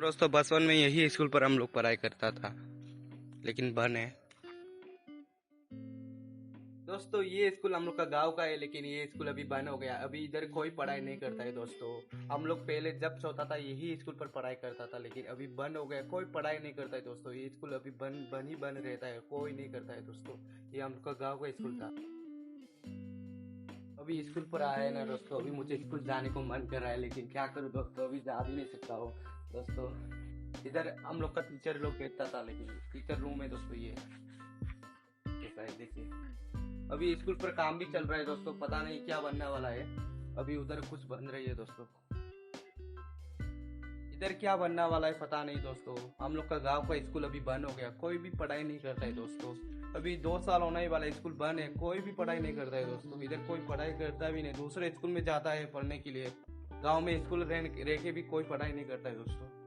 दोस्तों बचपन में यही स्कूल पर हम लोग पढ़ाई करता था, लेकिन बंद है। दोस्तों ये स्कूल हम लोग का गांव का है, लेकिन ये स्कूल अभी बंद हो गया। अभी इधर कोई पढ़ाई नहीं करता है दोस्तों। हम लोग पहले जब छोटा था यही स्कूल पर पढ़ाई करता था, लेकिन अभी बंद हो गया। कोई पढ़ाई नहीं करता है दोस्तों। ये स्कूल अभी बंद ही बंद रहता है, कोई नहीं करता है दोस्तों। ये हम लोग का गाँव का स्कूल था। अभी स्कूल पर आया है ना दोस्तों, अभी मुझे स्कूल जाने को मन कर रहा है, लेकिन क्या करूँ दोस्तों, अभी जा भी नहीं सकता हूँ दोस्तों। इधर हम लोग का टीचर लोग बैठता था, लेकिन टीचर रूम है दोस्तों। ये कैसा है देखिए। अभी स्कूल पर काम भी चल रहा है दोस्तों, पता नहीं क्या बनने वाला है। अभी उधर कुछ बन रही है दोस्तों, इधर क्या बनने वाला है पता नहीं दोस्तों। हम लोग का गांव का स्कूल अभी बंद हो गया, कोई भी पढ़ाई नहीं करता है दोस्तों। अभी 2 साल होने ही वाला, स्कूल बंद है, कोई भी पढ़ाई नहीं करता है दोस्तों। इधर कोई पढ़ाई करता भी नहीं, दूसरे स्कूल में जाता है पढ़ने के लिए। गांव में स्कूल रह के भी कोई पढ़ाई नहीं करता है दोस्तों।